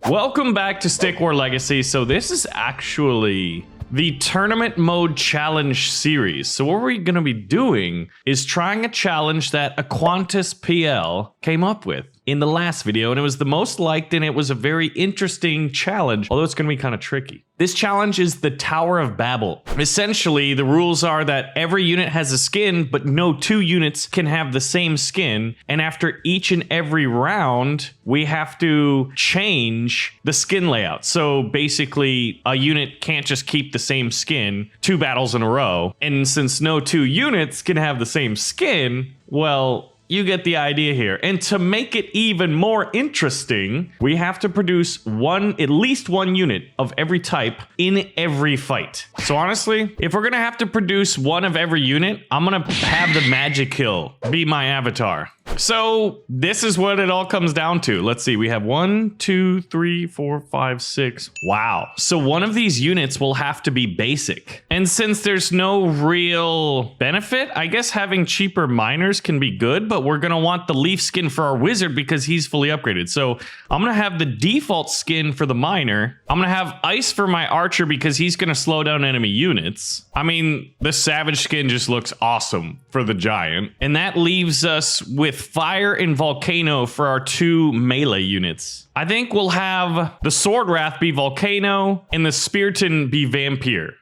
Welcome back to Stick War Legacy. So this is actually the tournament mode challenge series. So what we're going to be doing is trying a challenge that Aquantis PL came up with in the last video, and it was the most liked, and it was a very interesting challenge, although it's going to be kind of tricky. This challenge is the Tower of Babel. Essentially, the rules are that every unit has a skin, but no two units can have the same skin, and after each and every round, we have to change the skin layout. So basically, a unit can't just keep the same skin 2 battles in a row, and since no two units can have the same skin, well, you get the idea here. And to make it even more interesting, we have to produce at least one unit of every type in every fight. So honestly, if we're gonna have to produce one of every unit, I'm gonna have the magic kill be my avatar. So this is what it all comes down to. Let's see, we have 1, 2, 3, 4, 5, 6. Wow. So one of these units will have to be basic. And since there's no real benefit, I guess having cheaper miners can be good, but we're gonna want the leaf skin for our wizard because he's fully upgraded. So I'm gonna have the default skin for the miner. I'm gonna have ice for my archer because he's gonna slow down enemy units. I mean, the savage skin just looks awesome for the giant. And that leaves us with fire and volcano for our 2 melee units. I think we'll have the sword wrath be volcano and the spearton be vampiric.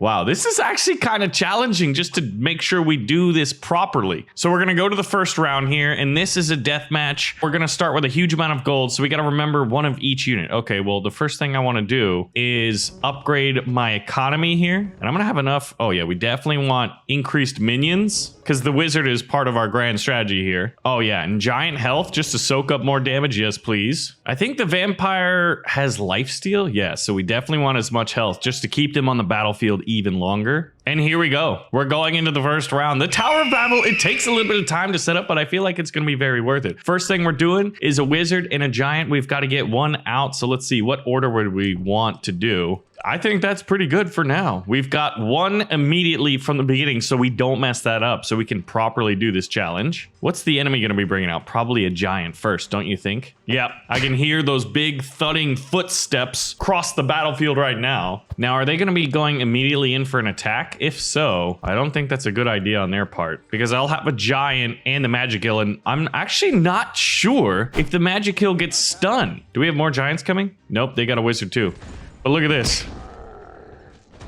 Wow, this is actually kind of challenging just to make sure we do this properly. So we're gonna go to the first round here, and this is a death match. We're gonna start with a huge amount of gold, so we gotta remember one of each unit. Okay, well, the first thing I want to do is upgrade my economy here, and I'm gonna have enough. Oh yeah, we definitely want increased minions because the wizard is part of our grand strategy here. Oh yeah, and giant health just to soak up more damage. Yes, please. I think the vampire has lifesteal. Yeah, so we definitely want as much health just to keep them on the battlefield even longer. And here we go. We're going into the first round. The Tower of Babel, it takes a little bit of time to set up, but I feel like it's going to be very worth it. First thing we're doing is a wizard and a giant. We've got to get one out. So let's see, what order would we want to do? I think that's pretty good for now. We've got one immediately from the beginning, so we don't mess that up, so we can properly do this challenge. What's the enemy going to be bringing out? Probably a giant first, don't you think? Yep, I can hear those big thudding footsteps cross the battlefield right now. Now, are they going to be going immediately in for an attack? If so, I don't think that's a good idea on their part, because I'll have a giant and the magic kill, and I'm actually not sure if the magic kill gets stunned. Do we have more giants coming? Nope, they got a wizard too. But look at this.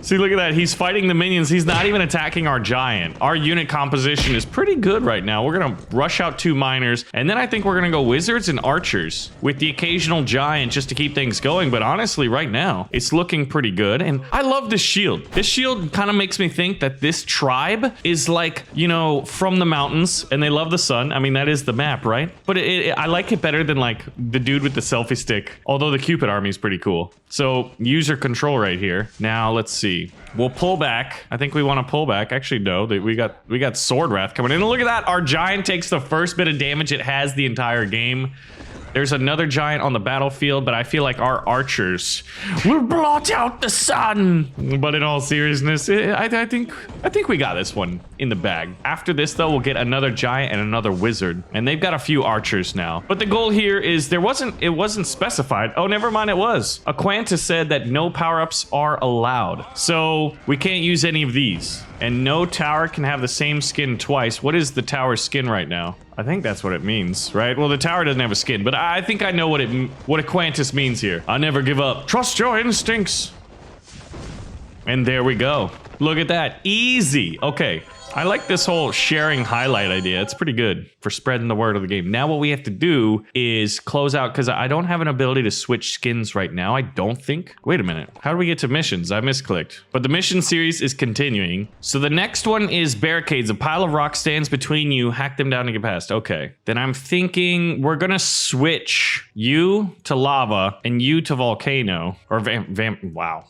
See, look at that. He's fighting the minions. He's not even attacking our giant. Our unit composition is pretty good right now. We're going to rush out 2 miners, and then I think we're going to go wizards and archers with the occasional giant just to keep things going. But honestly, right now, it's looking pretty good. And I love this shield. This shield kind of makes me think that this tribe is like, you know, from the mountains, and they love the sun. I mean, that is the map, right? But I like it better than like the dude with the selfie stick, although the Cupid army is pretty cool. So user control right here. Now let's see. We'll pull back. I think we want to pull back. Actually, no. We got sword wrath coming in. And look at that. Our giant takes the first bit of damage it has the entire game. There's another giant on the battlefield, but I feel like our archers will blot out the sun. But in all seriousness, I think we got this one in the bag. After this, though, we'll get another giant and another wizard, and they've got a few archers now. But the goal here is it wasn't specified. Oh, never mind, it was. Aquantis said that no power-ups are allowed, so we can't use any of these. And no tower can have the same skin twice. What is the tower's skin right now? I think that's what it means, right? Well, the tower doesn't have a skin, but I think I know what Aquantis means here. I never give up. Trust your instincts. And there we go. Look at that. Easy. Okay. I like this whole sharing highlight idea. It's pretty good for spreading the word of the game. Now what we have to do is close out, because I don't have an ability to switch skins right now, I don't think. Wait a minute. How do we get to missions? I misclicked. But the mission series is continuing. So the next one is Barricades. A pile of rocks stands between you. Hack them down to get past. Okay. Then I'm thinking we're going to switch you to lava and you to volcano. Or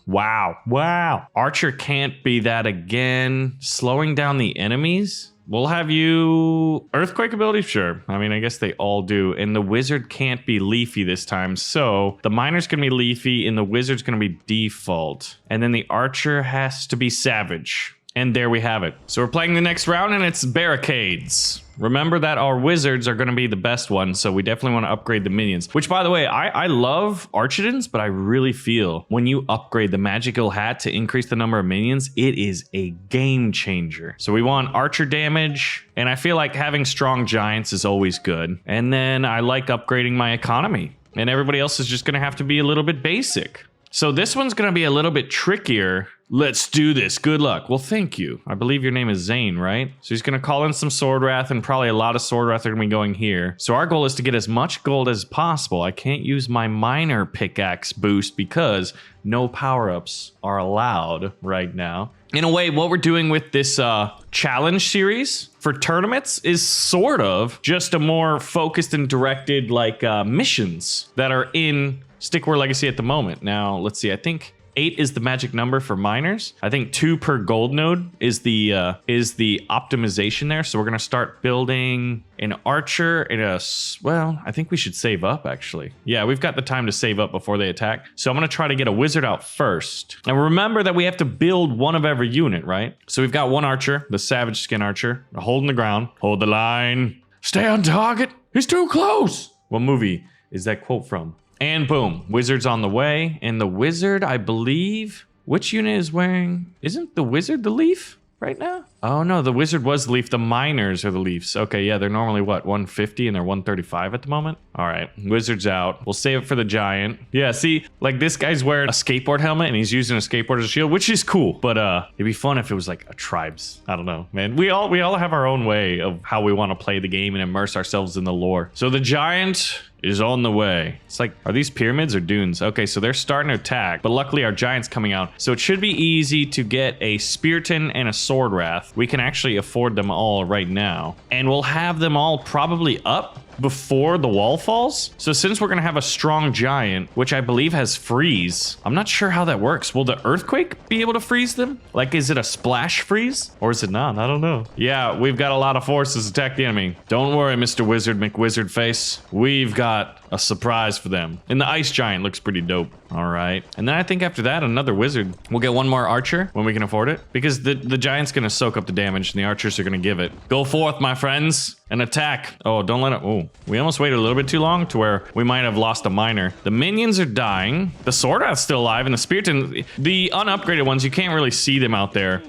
Wow. Archer can't be that again. Slowing down the enemies. We'll have you earthquake ability, sure. I mean, I guess they all do. And the wizard can't be leafy this time. So the miner's gonna be leafy and the wizard's gonna be default. And then the archer has to be savage. And there we have it. So we're playing the next round and it's Barricades. Remember that our wizards are going to be the best ones, so we definitely want to upgrade the minions. Which, by the way, I love Archidons, but I really feel when you upgrade the magical hat to increase the number of minions, it is a game changer. So we want archer damage, and I feel like having strong giants is always good. And then I like upgrading my economy, and everybody else is just going to have to be a little bit basic. So this one's going to be a little bit trickier. Let's do this. Good luck. Well, thank you. I believe your name is Zane, right? So he's going to call in some Sword Wrath, and probably a lot of Sword Wrath are going to be going here. So our goal is to get as much gold as possible. I can't use my minor pickaxe boost because no power-ups are allowed right now. In a way, what we're doing with this challenge series for tournaments is sort of just a more focused and directed like missions that are in Stick War Legacy at the moment. Now, let's see. I think 8 is the magic number for miners. I think 2 per gold node is the optimization there. So we're gonna start building an archer and well, I think we should save up actually. Yeah, we've got the time to save up before they attack. So I'm gonna try to get a wizard out first. And remember that we have to build one of every unit, right? So we've got one archer, the savage skin archer, holding the ground. Hold the line. Stay on target. He's too close. What movie is that quote from? And boom, wizard's on the way. And the wizard, I believe, which unit is wearing, isn't the wizard the leaf right now? Oh no, the wizard was the leaf. The miners are the leafs. Okay, yeah, they're normally what, 150 and they're 135 at the moment? All right, wizard's out. We'll save it for the giant. Yeah, see, like this guy's wearing a skateboard helmet and he's using a skateboard as a shield, which is cool. But it'd be fun if it was like a tribes. I don't know, man. We all have our own way of how we want to play the game and immerse ourselves in the lore. So the giant is on the way. It's like, are these pyramids or dunes? Okay, so they're starting to attack, but luckily our giant's coming out. So it should be easy to get a Spearton and a Sword Wrath. We can actually afford them all right now. And we'll have them all probably up before the wall falls. So since we're gonna have a strong giant, which I believe has freeze, I'm not sure how that works. Will the earthquake be able to freeze them? Like, is it a splash freeze or is it not? I don't know. Yeah, we've got a lot of forces attack the enemy. Don't worry, Mr. Wizard McWizard Face. We've got a surprise for them. And the ice giant looks pretty dope. All right. And then I think after that, another wizard. We'll get one more archer when we can afford it, because the giant's gonna soak up the damage and the archers are gonna give it. Go forth, my friends, and attack. Oh, don't let it. Oh, we almost waited a little bit too long to where we might have lost a miner. The minions are dying. The Sword Wrath's still alive, and the Spearton, the unupgraded ones, you can't really see them out there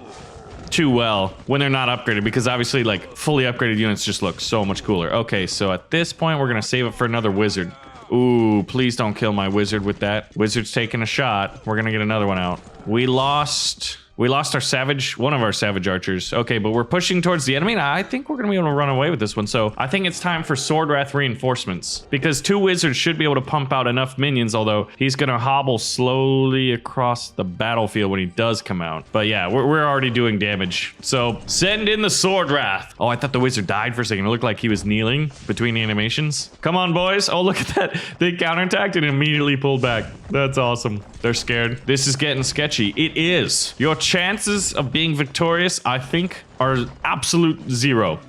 too well when they're not upgraded, because obviously like fully upgraded units just look so much cooler. Okay, so at this point we're gonna save it for another wizard. Ooh, please don't kill my wizard with that. Wizard's taking a shot. We're gonna get another one out. We lost our savage, one of our savage archers. Okay, but we're pushing towards the enemy, and I think we're gonna be able to run away with this one. So I think it's time for Sword Wrath reinforcements, because 2 wizards should be able to pump out enough minions, although he's gonna hobble slowly across the battlefield when he does come out. But yeah, we're already doing damage. So send in the Sword Wrath. Oh, I thought the wizard died for a second. It looked like he was kneeling between the animations. Come on, boys. Oh, look at that. They counterattacked and immediately pulled back. That's awesome. They're scared. This is getting sketchy. It is. Your chances of being victorious, I think, are absolute 0.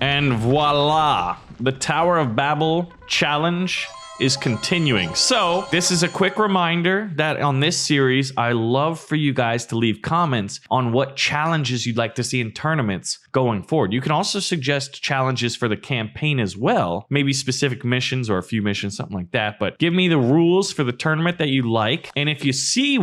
And voila, the Tower of Babel challenge is continuing. So this is a quick reminder that on this series, I love for you guys to leave comments on what challenges you'd like to see in tournaments going forward. You can also suggest challenges for the campaign as well, maybe specific missions or a few missions, something like that. But give me the rules for the tournament that you like. And if you see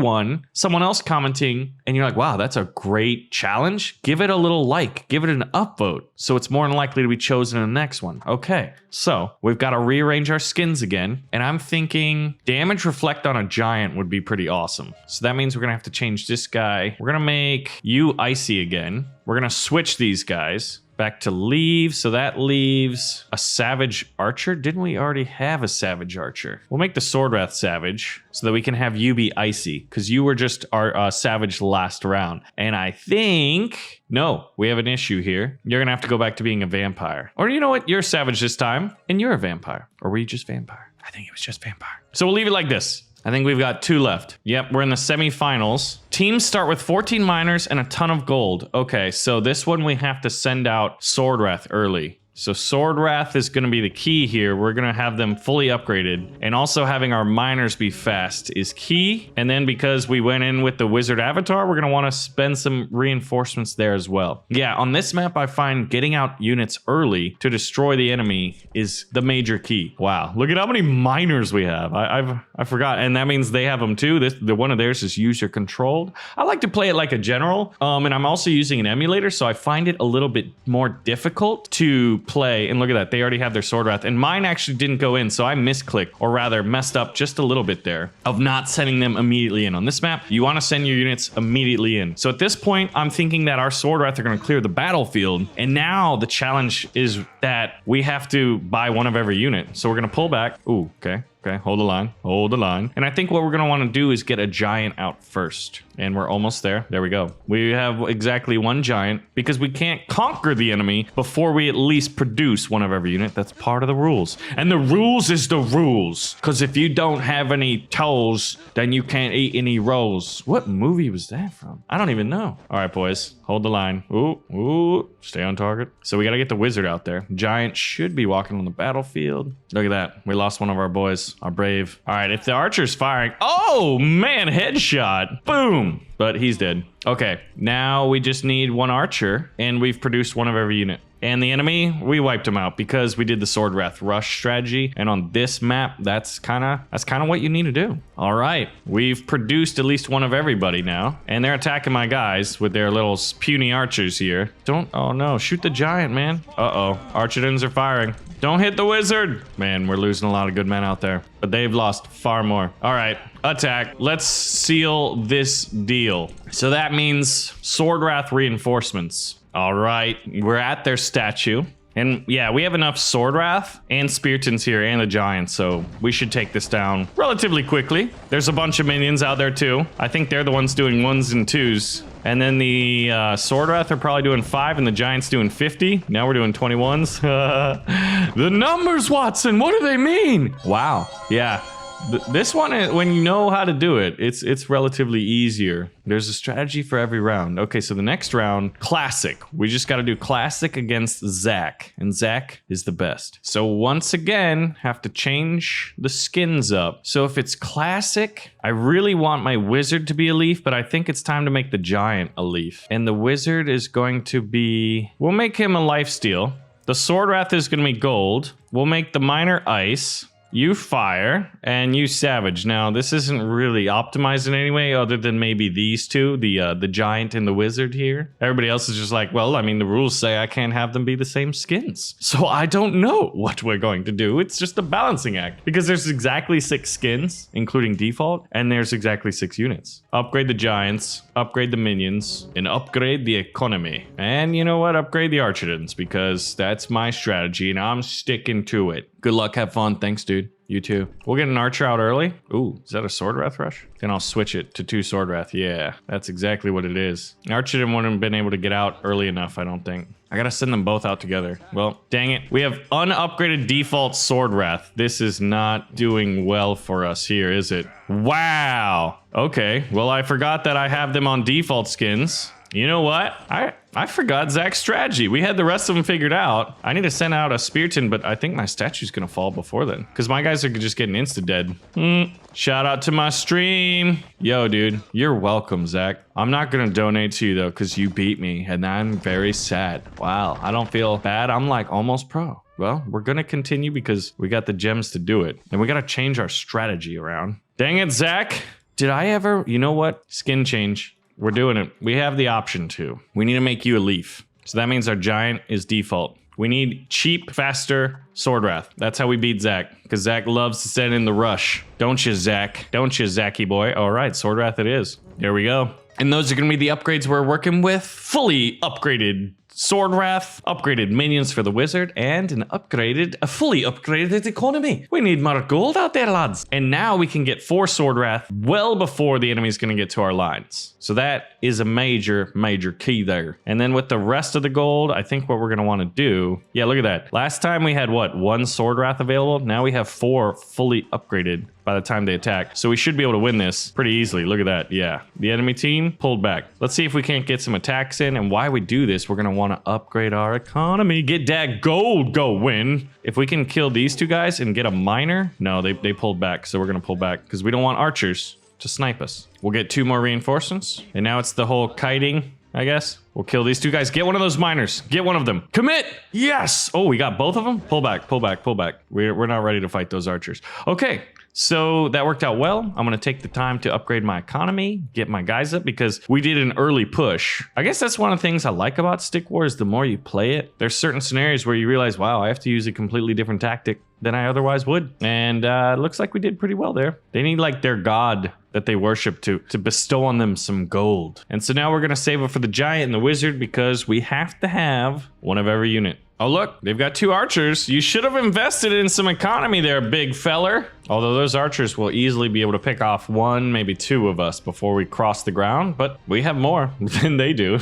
someone else commenting and you're like, wow, that's a great challenge, give it a little like, give it an upvote, so it's more than likely to be chosen in the next one. Okay, so we've got to rearrange our skins again. And I'm thinking damage reflect on a giant would be pretty awesome. So that means we're gonna have to change this guy. We're gonna make you icy again. We're gonna switch these guys back to leave. So that leaves a savage archer. Didn't we already have a savage archer? We'll make the Sword Wrath savage so that we can have you be icy, because you were just our savage last round. And I think, no, we have an issue here. You're gonna have to go back to being a vampire. Or you know what? You're savage this time and you're a vampire. Or were you just vampire? I think it was just vampire. So we'll leave it like this. I think we've got 2 left. Yep, we're in the semifinals. Teams start with 14 miners and a ton of gold. Okay, so this one we have to send out Sword Wrath early. So Sword Wrath is going to be the key here. We're going to have them fully upgraded. And also having our miners be fast is key. And then because we went in with the Wizard Avatar, we're going to want to spend some reinforcements there as well. Yeah, on this map, I find getting out units early to destroy the enemy is the major key. Wow, look at how many miners we have. I forgot. And that means they have them too. The one of theirs is user controlled. I like to play it like a general. And I'm also using an emulator, so I find it a little bit more difficult to play. And look at that, they already have their Sword Wrath, and mine actually didn't go in, so I misclicked, or rather messed up just a little bit there of not sending them immediately in. On this map, you want to send your units immediately in. So at this point, I'm thinking that our Sword Wrath are going to clear the battlefield, and now the challenge is that we have to buy one of every unit. So we're going to pull back. Ooh, okay. Okay, hold the line, hold the line. And I think what we're gonna wanna do is get a giant out first. And we're almost there. There we go. We have exactly one giant because we can't conquer the enemy before we at least produce one of every unit. That's part of the rules. And the rules is the rules. Because if you don't have any toes, then you can't eat any rolls. What movie was that from? I don't even know. All right, boys, hold the line. Ooh, ooh, stay on target. So we gotta get the wizard out there. Giant should be walking on the battlefield. Look at that. We lost one of our boys. Our brave. All right, if the archer's firing, oh man, headshot, boom. But he's dead. Okay, now we just need one archer, and we've produced one of every unit. And the enemy, we wiped him out because we did the Sword Wrath rush strategy. And on this map, that's kind of what you need to do. All right, we've produced at least one of everybody now, and they're attacking my guys with their little puny archers here. Oh no, shoot the giant, man. Uh-oh, archerdins are firing. Don't hit the wizard. Man, we're losing a lot of good men out there, but they've lost far more. All right, attack. Let's seal this deal. So that means Sword Wrath reinforcements. All right, we're at their statue. And yeah, we have enough Sword Wrath and Speartons here and the Giants, so we should take this down relatively quickly. There's a bunch of minions out there too. I think they're the ones doing 1s and 2s. And then the Sword Wrath are probably doing 5 and the Giants doing 50. Now we're doing 21s. The numbers, Watson, what do they mean? Wow, yeah. This one, when you know how to do it, it's relatively easier. There's a strategy for every round. Okay, so the next round, classic. We just got to do classic against Zach, and Zach is the best. So once again, have to change the skins up. So if it's classic, I really want my wizard to be a leaf, but I think it's time to make the giant a leaf. And the wizard is going to be, we'll make him a lifesteal. The Sword Wrath is going to be gold. We'll make the miner ice. You fire, and you savage. Now, this isn't really optimized in any way other than maybe these two, the giant and the wizard here. Everybody else is just like, well, I mean, the rules say I can't have them be the same skins. So I don't know what we're going to do. It's just a balancing act. Because there's exactly 6 skins, including default, and there's exactly 6 units. Upgrade the giants, upgrade the minions, and upgrade the economy. And you know what? Upgrade the archerdins, because that's my strategy, and I'm sticking to it. Good luck, have fun. Thanks, dude. You too. We'll get an archer out early. Ooh, is that a Sword Wrath rush? Then I'll switch it to 2 Sword Wrath. Yeah, that's exactly what it is. Archer didn't want to have been able to get out early enough, I don't think. I gotta send them both out together. Well, dang it. We have unupgraded default Sword Wrath. This is not doing well for us here, is it? Wow. Okay, well, I forgot that I have them on default skins. You know what? I forgot Zach's strategy. We had the rest of them figured out. I need to send out a Spearton, but I think my statue's gonna fall before then. Because my guys are just getting insta-dead. Shout out to my stream. Yo, dude, you're welcome, Zach. I'm not gonna donate to you though, because you beat me, and I'm very sad. Wow, I don't feel bad. I'm like almost pro. Well, we're gonna continue because we got the gems to do it. And we gotta change our strategy around. Dang it, Zach. Did I ever, you know what? Skin change. We're doing it. We have the option to. We need to make you a leaf. So that means our giant is default. We need cheap, faster Sword Wrath. That's how we beat Zach. Because Zach loves to send in the rush. Don't you, Zach? Don't you, Zachy boy? All right, Sword Wrath it is. There we go. And those are going to be the upgrades we're working with. Fully upgraded Sword Wrath, upgraded minions for the wizard, and a fully upgraded economy. We need more gold out there, lads. And now we can get 4 Sword Wrath well before the enemy's gonna get to our lines. So that is a major, major key there. And then with the rest of the gold, I think what we're gonna wanna do, yeah, look at that. Last time we had what, 1 Sword Wrath available? Now we have 4 fully upgraded by the time they attack. So we should be able to win this pretty easily. Look at that. Yeah. The enemy team pulled back. Let's see if we can't get some attacks in. And why we do this, we're going to want to upgrade our economy. Get that gold going. If we can kill these two guys and get a miner. No, they pulled back. So we're going to pull back because we don't want archers to snipe us. We'll get 2 more reinforcements. And now it's the whole kiting, I guess. We'll kill these two guys. Get one of those miners. Get one of them. Commit. Yes. Oh, we got both of them. Pull back, pull back, pull back. We're not ready to fight those archers. Okay. So that worked out well. I'm going to take the time to upgrade my economy, get my guys up because we did an early push. I guess that's one of the things I like about Stick Wars. The more you play it, there's certain scenarios where you realize, wow, I have to use a completely different tactic than I otherwise would. And it looks like we did pretty well there. They need like their god that they worship to bestow on them some gold. And so now we're going to save it for the giant and the wizard because we have to have one of every unit. Oh, look, they've got 2 archers. You should have invested in some economy there, big feller. Although those archers will easily be able to pick off 1, maybe 2 of us before we cross the ground, but we have more than they do.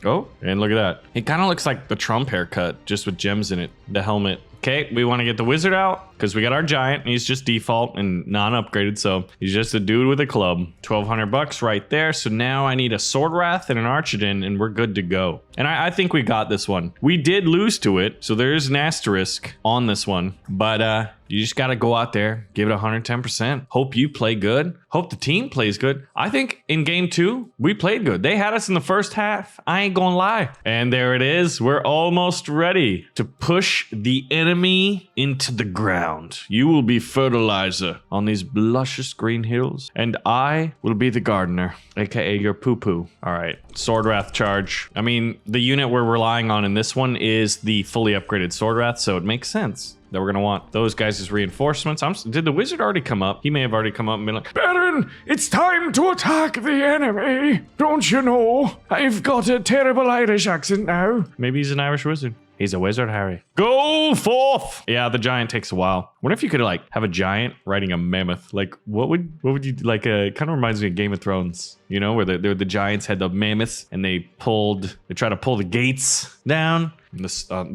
Oh, and look at that. It kind of looks like the Trump haircut, just with gems in it, the helmet. Okay, we want to get the wizard out because we got our giant. He's just default and non-upgraded, so he's just a dude with a club. 1,200 bucks right there. So now I need a sword wrath and an archidin, and we're good to go. And I think we got this one. We did lose to it, so there is an asterisk on this one. But you just got to go out there, give it 110%. Hope you play good. Hope the team plays good. I think in game 2, we played good. They had us in the first half. I ain't gonna lie. And there it is. We're almost ready to push the enemy into the ground. You will be fertilizer on these luscious green hills, and I will be the gardener, aka your poo-poo. All right, sword wrath charge. I mean, the unit we're relying on in this one is the fully upgraded sword wrath, so it makes sense that we're gonna want those guys as reinforcements. Did the wizard already come up? He may have already come up and been like, Baron, it's time to attack the enemy. Don't you know? I've got a terrible Irish accent now. Maybe he's an Irish wizard. He's a wizard, Harry. Go forth! Yeah, the giant takes a while. What if you could like have a giant riding a mammoth? Like, what would you like? It kind of reminds me of Game of Thrones. You know, where the giants had the mammoths and they tried to pull the gates down. And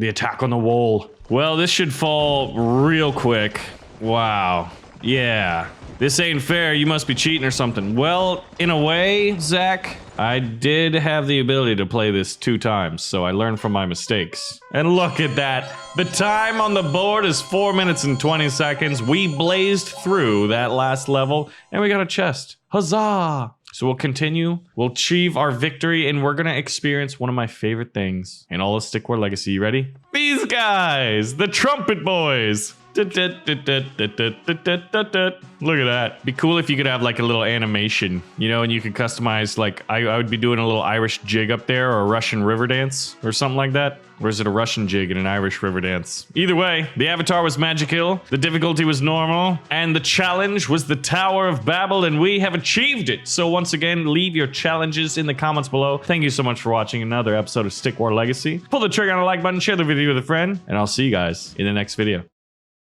the attack on the wall. Well, this should fall real quick. Wow. Yeah. This ain't fair. You must be cheating or something. Well, in a way, Zach, I did have the ability to play this 2 times, so I learned from my mistakes. And look at that. The time on the board is 4 minutes and 20 seconds. We blazed through that last level, and we got a chest. Huzzah! So we'll continue, we'll achieve our victory, and we're gonna experience one of my favorite things in all of Stick War Legacy. You ready? These guys, the trumpet boys. Look at that. Be cool if you could have like a little animation, you know, and you could customize, like, I would be doing a little Irish jig up there, or a Russian river dance or something like that. Or is it a Russian jig and an Irish river dance? Either way, the avatar was magical, the difficulty was normal, and the challenge was the Tower of Babel, and we have achieved it. So once again, leave your challenges in the comments below. Thank you so much for watching another episode of Stick War Legacy. Pull the trigger on the like button, share the video with a friend, and I'll see you guys in the next video.